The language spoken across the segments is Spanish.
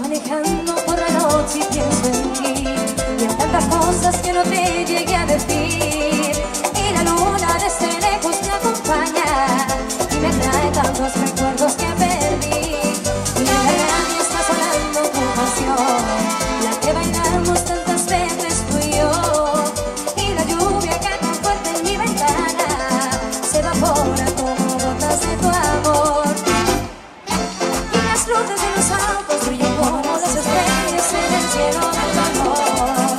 manejando por la noche y pienso en ti y en tantas cosas que no te llegué a decir. Y la luna desde lejos me acompaña y me trae tantos recuerdos que perdí. Y en la radio está sonando tu canción, la que bailamos tantas veces tú y yo. Y la lluvia cae tan fuerte en mi ventana, se evapora como gotas de tu amor. Y las luces de los autos brillan como las estrellas en el cielo del amor.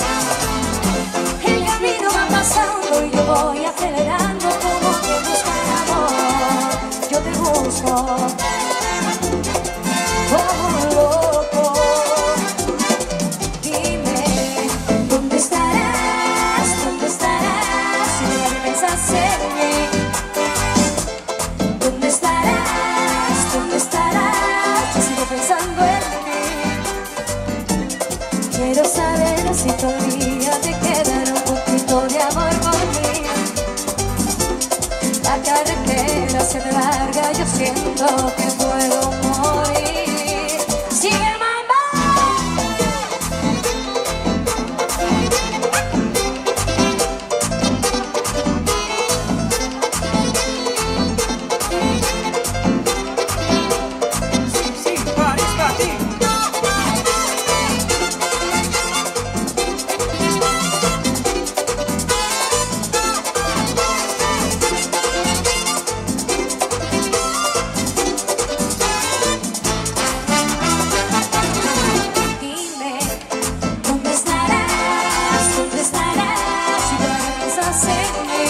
El camino va pasando y yo voy acelerando como que busco el amor. Yo te busco como un loco. Dime, ¿dónde estarás? ¿Dónde estarás? Si no piensas en mí. ¿Dónde estarás? ¿Dónde estarás? Yo sigo pensando en ti. Quiero saber si todavía te queda un poquito de amor por mí. La carretera se te larga, yo siento que puedo morir. ¡Sigue el mambo! Sí, París para ti. Dime, ¿dónde estarás? ¿Dónde estarás? Si no piensas en mí.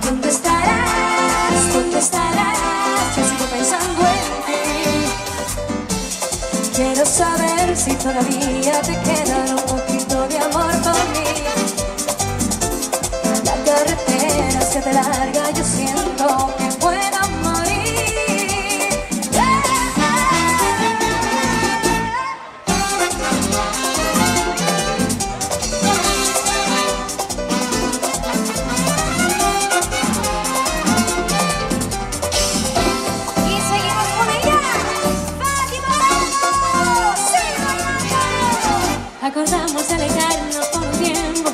¿Dónde estarás? ¿Dónde estarás? Yo sigo pensando en ti. Quiero saber si todavía te queda un poquito de amor por mí. La carretera se te larga, yo siento que puedo morir. Y seguimos con ella, Fátima Ramos, sigue bailando. Acordamos de alejarnos por un tiempo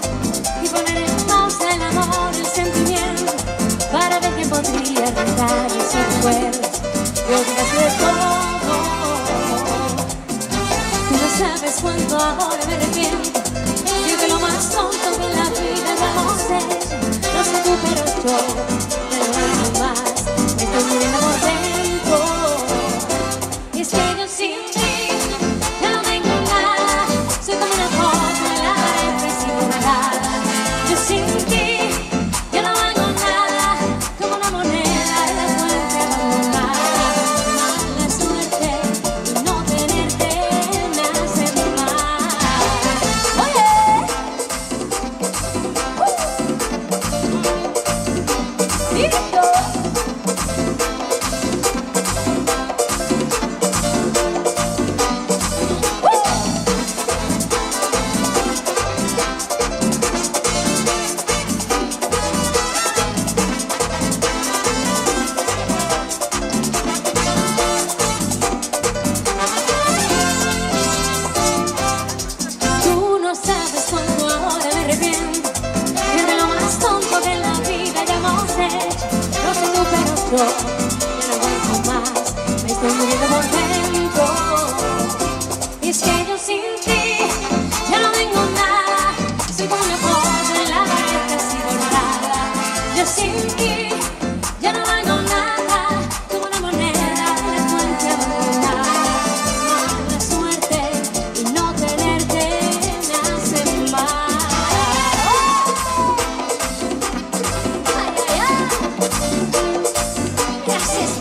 y poner en pausa el amor, el sentimiento, para ver qué podría arrancar esos recuerdos. Y olvidaste todo. Tú no sabes cuánto ahora me arrepiento. Digo que lo más tonto que en la vida hemos hecho. No sé tú, pero yo te lo hago más. Me estoy muriendo por dentro. Y es que yo sin ti ya no tengo nada. Soy como una foto en la pared recibo. Yo sin ti ya no hago nada, como una moneda de la suerte abandonada. Mala suerte y no tenerte me hace mal. Oye, listo. Tú no sabes cuánto ahora me arrepiento. Y de lo más tonto que en la vida ya hemos hecho. No sé tú, pero yo ya no aguanto más. Me estoy muriendo por dentro. Y es que yo sin ti ya no tengo nada. Soy como una foto en la pared casi borrada. Yo sin ti ya no hago nada, como una moneda de la suerte abandonada. Mala suerte y no tenerte me hace mal. Ay, ay, ay. Gracias.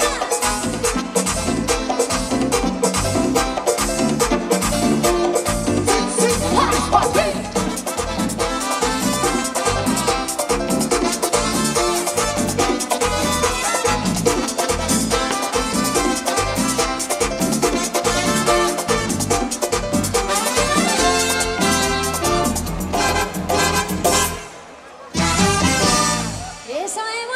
Eso es